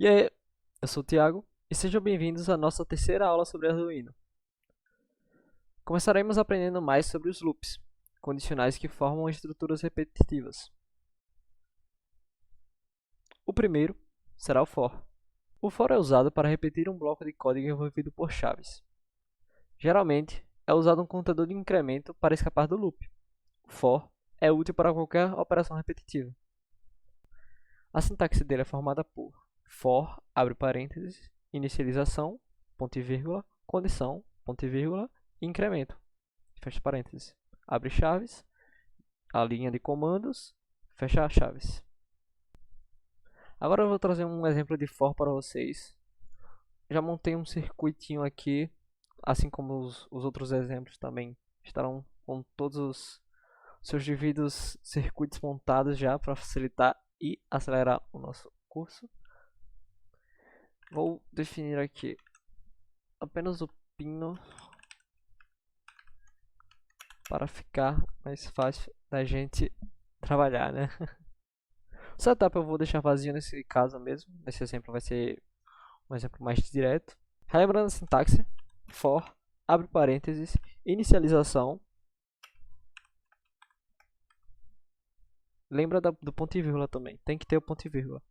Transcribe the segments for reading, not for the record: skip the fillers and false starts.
E aí, eu sou o Thiago e sejam bem-vindos à nossa terceira aula sobre Arduino. Começaremos aprendendo mais sobre os loops, condicionais que formam estruturas repetitivas. O primeiro será o for. O for é usado para repetir um bloco de código envolvido por chaves. Geralmente, é usado um contador de incremento para escapar do loop. O for é útil para qualquer operação repetitiva. A sintaxe dele é formada por for, abre parênteses, inicialização, ponto e vírgula, condição, ponto e vírgula, e incremento, fecha parênteses, abre chaves, a linha de comandos, fecha chaves. Agora eu vou trazer um exemplo de for para vocês. Já montei um circuitinho aqui, assim como os outros exemplos também estarão com todos os seus devidos circuitos montados já para facilitar e acelerar o nosso curso. Vou definir aqui apenas o pino para ficar mais fácil da gente trabalhar, né? O setup eu vou deixar vazio nesse caso mesmo. Nesse exemplo vai ser um exemplo mais direto. Relembrando a sintaxe, for, abre parênteses, inicialização. Lembra do ponto e vírgula também, tem que ter o ponto e vírgula.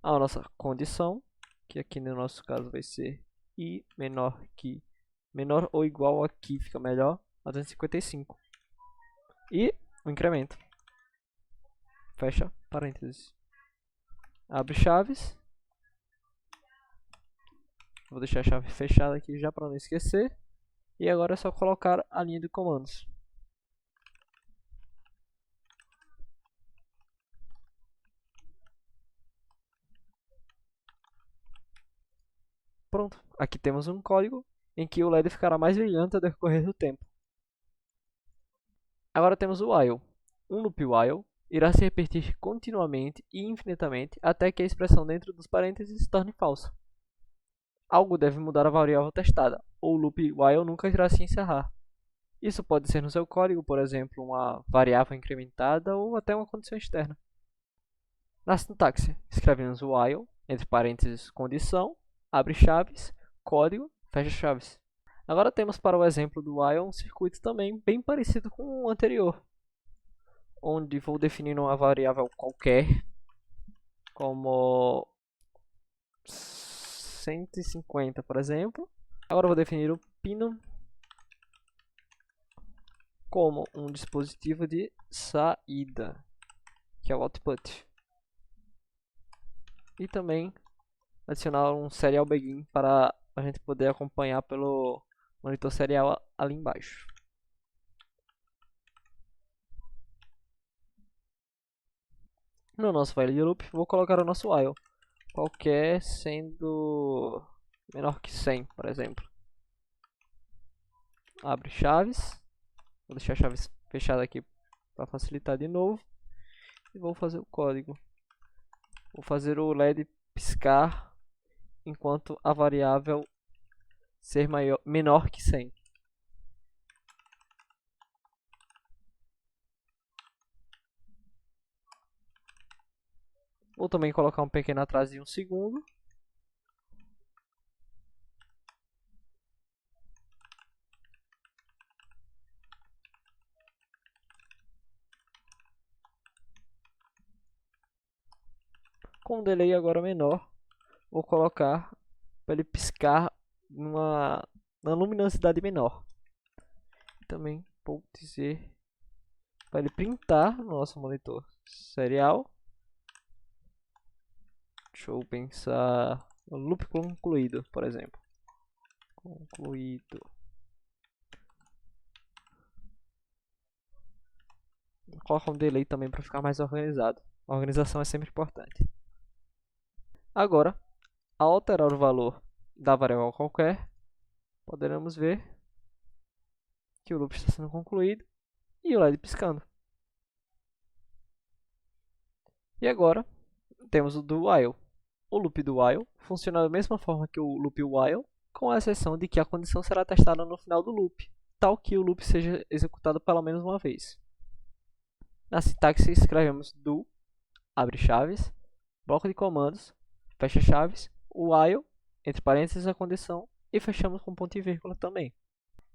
A nossa condição, que aqui no nosso caso vai ser i menor que, menor ou igual a aqui, fica melhor, a 255. E o incremento. Fecha parênteses. Abre chaves. Vou deixar a chave fechada aqui já para não esquecer. E agora é só colocar a linha de comandos. Pronto, aqui temos um código em que o LED ficará mais brilhante ao decorrer do tempo. Agora temos o while. Um loop while irá se repetir continuamente e infinitamente até que a expressão dentro dos parênteses se torne falsa. Algo deve mudar a variável testada, ou o loop while nunca irá se encerrar. Isso pode ser no seu código, por exemplo, uma variável incrementada ou até uma condição externa. Na sintaxe, escrevemos while, entre parênteses, condição, abre chaves, código, fecha chaves. Agora temos para o exemplo do while um circuito também bem parecido com o anterior, onde vou definir uma variável qualquer, como 150, por exemplo. Agora vou definir o pino como um dispositivo de saída, que é o output. E também adicionar um serial begin para a gente poder acompanhar pelo monitor serial ali embaixo. No nosso while loop, vou colocar o nosso while, qualquer sendo menor que 100, por exemplo. Abre chaves, vou deixar a chave fechada aqui para facilitar de novo. E vou fazer o código. Vou fazer o LED piscar enquanto a variável ser menor que 100. Vou também colocar um pequeno atraso de 1 segundo. Com um delay agora menor, vou colocar para ele piscar na luminosidade menor. Também vou dizer para ele printar no nosso monitor serial. Deixa eu pensar no loop concluído, por exemplo. Concluído. Vou colocar um delay também para ficar mais organizado. A organização é sempre importante. Agora, ao alterar o valor da variável qualquer, poderemos ver que o loop está sendo concluído e o LED piscando. E agora, temos o do while. O loop do while funciona da mesma forma que o loop while, com a exceção de que a condição será testada no final do loop, tal que o loop seja executado pelo menos uma vez. Na sintaxe escrevemos do, abre chaves, bloco de comandos, fecha chaves, while, entre parênteses a condição, e fechamos com ponto e vírgula também.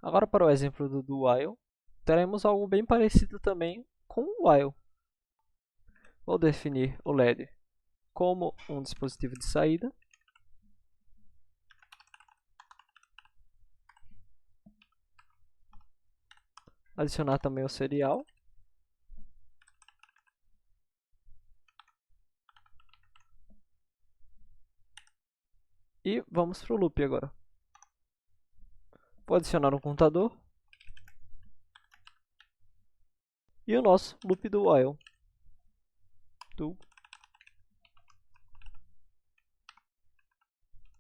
Agora para o exemplo do while, teremos algo bem parecido também com o while. Vou definir o LED como um dispositivo de saída. Adicionar também o serial. E vamos para o loop agora. Vou adicionar um contador. E o nosso loop do while.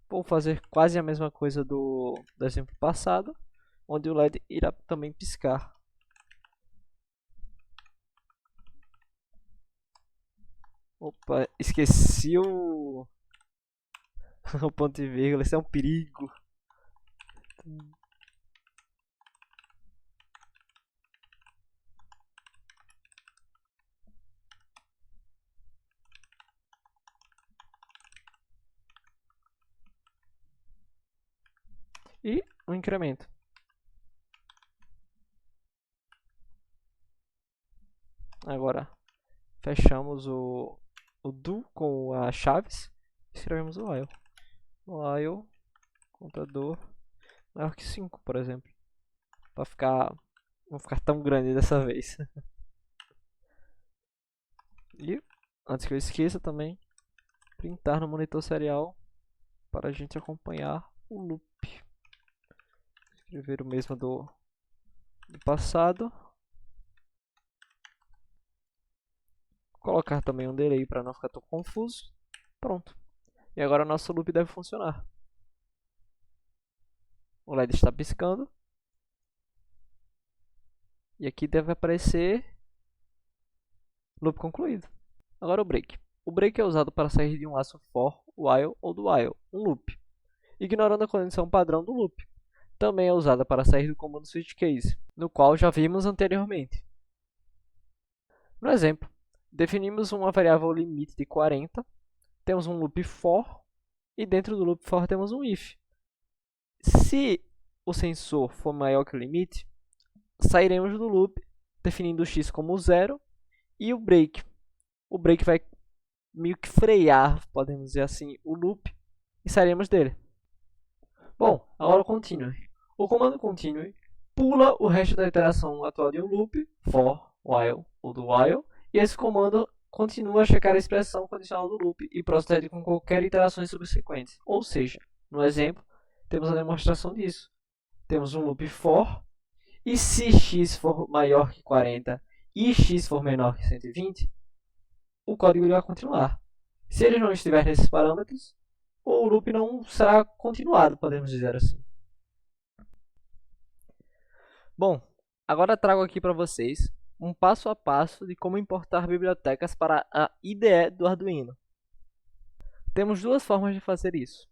Vou fazer quase a mesma coisa do exemplo passado, onde o LED irá também piscar. Opa, esqueci o, o ponto e vírgula, isso é um perigo. E um incremento. Agora fechamos o do com as chaves. Escrevemos o while. While contador maior que 5, por exemplo. Para ficar, não ficar tão grande dessa vez. E antes que eu esqueça também, printar no monitor serial para a gente acompanhar o loop. Escrever o mesmo do passado. Colocar também um delay para não ficar tão confuso. Pronto. E agora o nosso loop deve funcionar. O LED está piscando. E aqui deve aparecer loop concluído. Agora o break. O break é usado para sair de um laço for, while ou do while, um loop, ignorando a condição padrão do loop. Também é usada para sair do comando switch case, no qual já vimos anteriormente. No exemplo, definimos uma variável limite de 40, temos um loop for e dentro do loop for temos um if. Se o sensor for maior que o limite, sairemos do loop definindo o x como 0 e o break. O break vai meio que frear, podemos dizer assim, o loop e sairemos dele. Bom, agora o continue. O comando continue pula o resto da iteração atual de um loop, for, while ou do while, e esse comando continua a checar a expressão condicional do loop e procede com qualquer iterações subsequentes. Ou seja, no exemplo, temos a demonstração disso. Temos um loop for, e se x for maior que 40 e x for menor que 120, o código vai continuar. Se ele não estiver nesses parâmetros, o loop não será continuado, podemos dizer assim. Bom, agora trago aqui para vocês um passo a passo de como importar bibliotecas para a IDE do Arduino. Temos duas formas de fazer isso.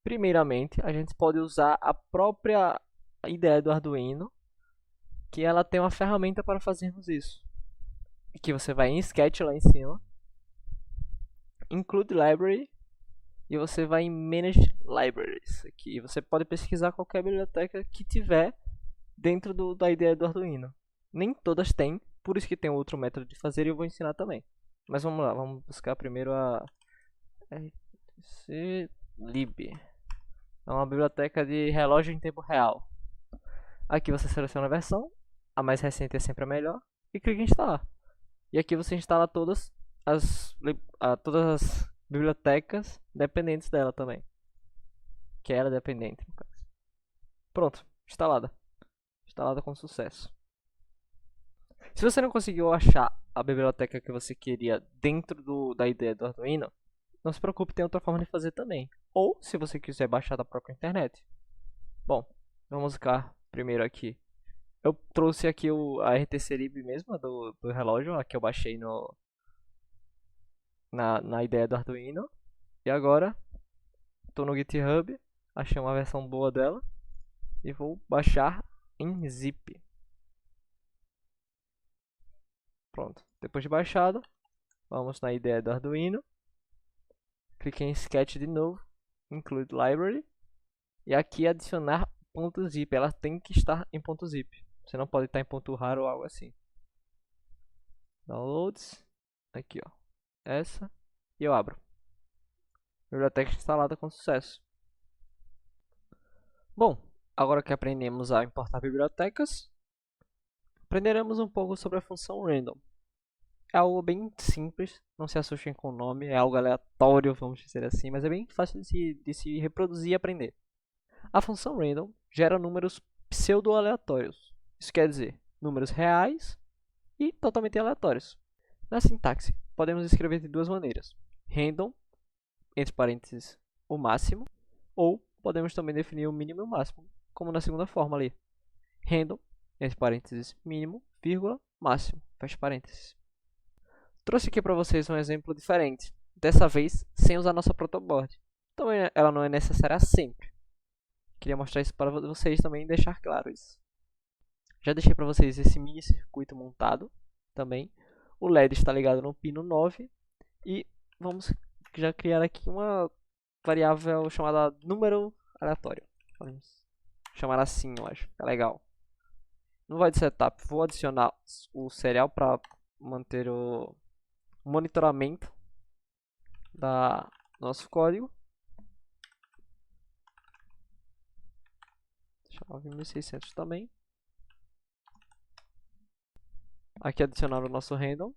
Primeiramente, a gente pode usar a própria IDE do Arduino, que ela tem uma ferramenta para fazermos isso. Que você vai em Sketch lá em cima, Include Library, e você vai em Manage Libraries. Aqui você pode pesquisar qualquer biblioteca que tiver dentro da IDE do Arduino. Nem todas têm, por isso que tem outro método de fazer e eu vou ensinar também. Mas vamos lá, vamos buscar primeiro a RTClib. É uma biblioteca de relógio em tempo real. Aqui você seleciona a versão, a mais recente é sempre a melhor, e clica em instalar. E aqui você instala todas as bibliotecas dependentes dela também. Que ela é dependente, no caso. Pronto, instalada. Instalada com sucesso. Se você não conseguiu achar a biblioteca que você queria dentro da IDE do Arduino, não se preocupe, tem outra forma de fazer também. Ou, se você quiser baixar da própria internet. Bom, vamos buscar primeiro aqui. Eu trouxe aqui a RTClib mesmo, do relógio, a que eu baixei na IDE do Arduino. E agora, estou no GitHub, achei uma versão boa dela. E vou baixar em zip. Pronto, depois de baixado, vamos na IDE do Arduino. Clique em Sketch de novo, Include Library, e aqui adicionar .zip, ela tem que estar em .zip, você não pode estar em .rar ou algo assim. Downloads, aqui ó, essa, e eu abro. Biblioteca instalada com sucesso. Bom, agora que aprendemos a importar bibliotecas, aprenderemos um pouco sobre a função random. É algo bem simples, não se assustem com o nome, é algo aleatório, vamos dizer assim, mas é bem fácil de se reproduzir e aprender. A função random gera números pseudo-aleatórios, isso quer dizer, números reais e totalmente aleatórios. Na sintaxe, podemos escrever de duas maneiras, random, entre parênteses, o máximo, ou podemos também definir o mínimo e o máximo, como na segunda forma ali, random, entre parênteses, mínimo, vírgula, máximo, fecha parênteses. Trouxe aqui para vocês um exemplo diferente, dessa vez sem usar nossa protoboard. Então ela não é necessária sempre. Queria mostrar isso para vocês também e deixar claro isso. Já deixei para vocês esse mini circuito montado também. O LED está ligado no pino 9 e vamos já criar aqui uma variável chamada número aleatório. Vamos chamar assim, eu acho, é legal. No void setup, vou adicionar o serial para manter o monitoramento da nosso código. Deixa eu ver 1600 também. Aqui adicionar o nosso random.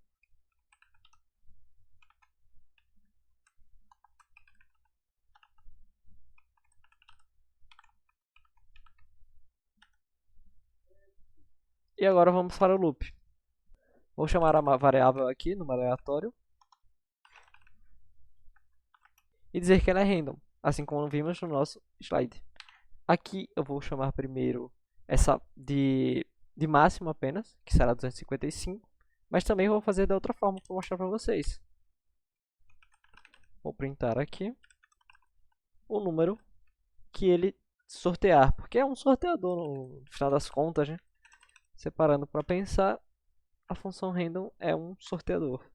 E agora vamos para o loop. Vou chamar uma variável aqui, número aleatório. E dizer que ela é random, assim como vimos no nosso slide. Aqui eu vou chamar primeiro essa de máximo apenas, que será 255. Mas também vou fazer da outra forma para mostrar para vocês. Vou printar aqui o número que ele sortear, porque é um sorteador no final das contas, né? Separando para pensar, a função random é um sorteador.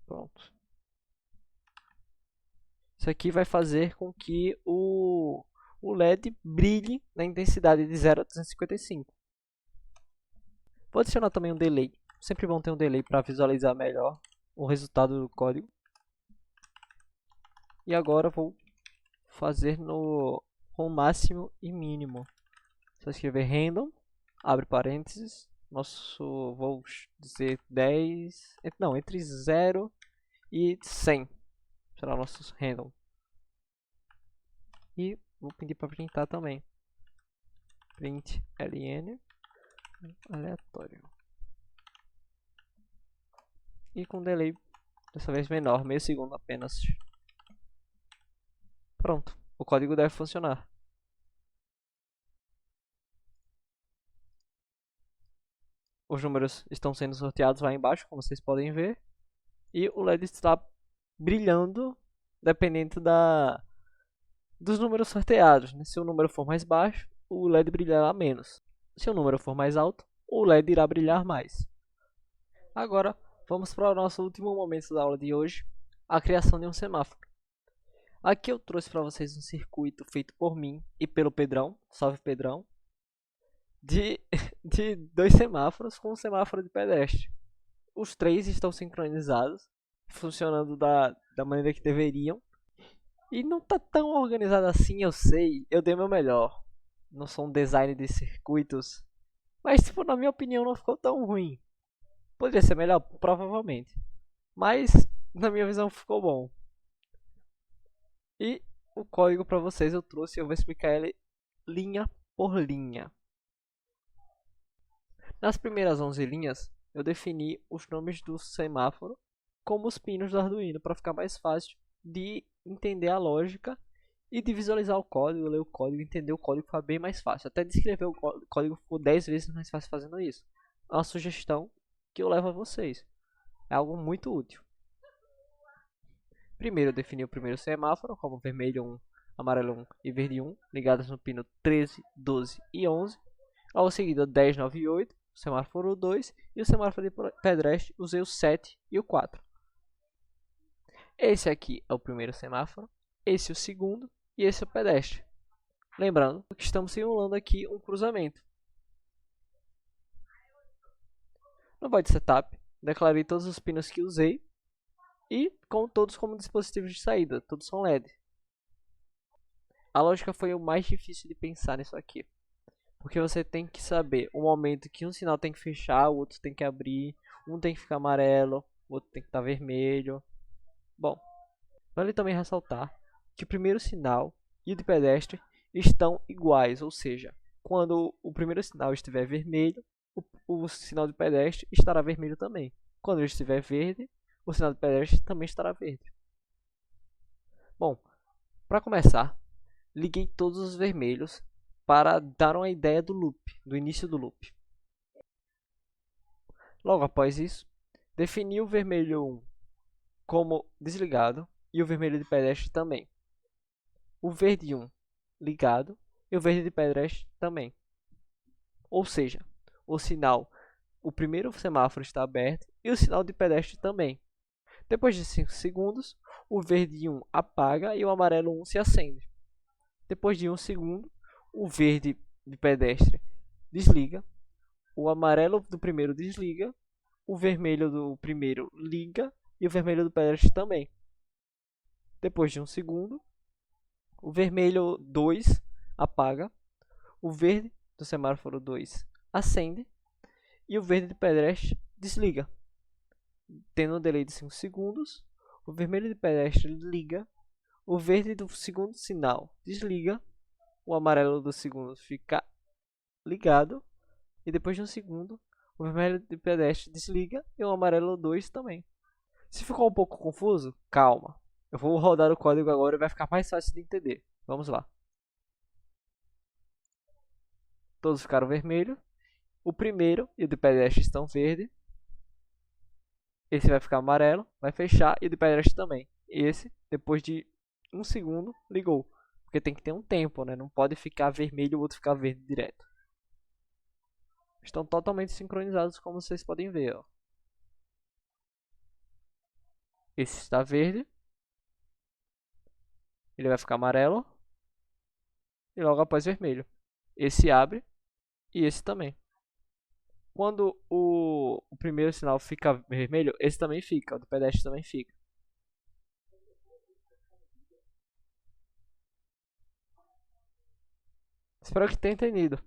Pronto. Isso aqui vai fazer com que o LED brilhe na intensidade de 0 a 255. Vou adicionar também um delay. Sempre bom ter um delay para visualizar melhor o resultado do código. E agora vou fazer com máximo e mínimo. Só escrever random, abre parênteses, vou dizer 10, não, entre 0 e 100, será o nosso random. E vou pedir para printar também, print ln aleatório. E com delay, dessa vez menor, meio segundo apenas. Pronto, o código deve funcionar. Os números estão sendo sorteados lá embaixo, como vocês podem ver. E o LED está brilhando dependendo dos números sorteados, né? Se o número for mais baixo, o LED brilhará menos. Se o número for mais alto, o LED irá brilhar mais. Agora, vamos para o nosso último momento da aula de hoje, a criação de um semáforo. Aqui eu trouxe para vocês um circuito feito por mim e pelo Pedrão, salve Pedrão, de 2 semáforos com um semáforo de pedestre. Os 3 estão sincronizados, funcionando da maneira que deveriam. E não tá tão organizado assim, eu sei. Eu dei meu melhor. Não sou um designer de circuitos. Mas, tipo, na minha opinião, não ficou tão ruim. Poderia ser melhor? Provavelmente. Mas, na minha visão, ficou bom. E o código para vocês eu trouxe. Eu vou explicar ele linha por linha. Nas primeiras 11 linhas, eu defini os nomes do semáforo como os pinos do Arduino, para ficar mais fácil de entender a lógica e de visualizar o código, ler o código, entender o código fica bem mais fácil. Até de escrever o código ficou 10 vezes mais fácil fazendo isso. É uma sugestão que eu levo a vocês. É algo muito útil. Primeiro eu defini o primeiro semáforo como vermelho 1, amarelo 1 e verde 1, ligadas no pino 13, 12 e 11. Logo seguido, 10, 9 e 8, o semáforo 2 e o semáforo de pedestre, usei o 7 e o 4. Esse aqui é o primeiro semáforo, esse é o segundo e esse é o pedestre. Lembrando que estamos simulando aqui um cruzamento. No void setup, declarei todos os pinos que usei e com todos como dispositivos de saída, todos são LED. A lógica foi o mais difícil de pensar nisso aqui, porque você tem que saber o momento que um sinal tem que fechar, o outro tem que abrir, um tem que ficar amarelo, o outro tem que estar vermelho. Bom, vale também ressaltar que o primeiro sinal e o de pedestre estão iguais, ou seja, quando o primeiro sinal estiver vermelho, o sinal de pedestre estará vermelho também. Quando ele estiver verde, o sinal de pedestre também estará verde. Bom, para começar, liguei todos os vermelhos para dar uma ideia do loop, do início do loop. Logo após isso, defini o vermelho 1 como desligado e o vermelho de pedestre também. O verde 1 ligado e o verde de pedestre também. Ou seja, o primeiro semáforo está aberto e o sinal de pedestre também. Depois de 5 segundos, o verde 1 apaga e o amarelo 1 se acende. Depois de 1 segundo, o verde de pedestre desliga, o amarelo do primeiro desliga, o vermelho do primeiro liga e o vermelho do pedestre também. Depois de 1 segundo, o vermelho 2 apaga, o verde do semáforo 2 acende e o verde de pedestre desliga. Tendo um delay de 5 segundos, o vermelho de pedestre liga, o verde do segundo sinal desliga, o amarelo do segundo fica ligado e depois de 1 segundo, o vermelho de pedestre desliga e o amarelo 2 também. Se ficou um pouco confuso, calma. Eu vou rodar o código agora e vai ficar mais fácil de entender. Vamos lá. Todos ficaram vermelhos. O primeiro e o de pedestre estão verde. Esse vai ficar amarelo, vai fechar e o de pedestre também. Esse, depois de 1 segundo, ligou. Porque tem que ter um tempo, né? Não pode ficar vermelho e o outro ficar verde direto. Estão totalmente sincronizados, como vocês podem ver. Ó. Esse está verde. Ele vai ficar amarelo. E logo após vermelho. Esse abre e esse também. Quando o primeiro sinal fica vermelho, esse também fica, o do pedestre também fica. Espero que tenha entendido.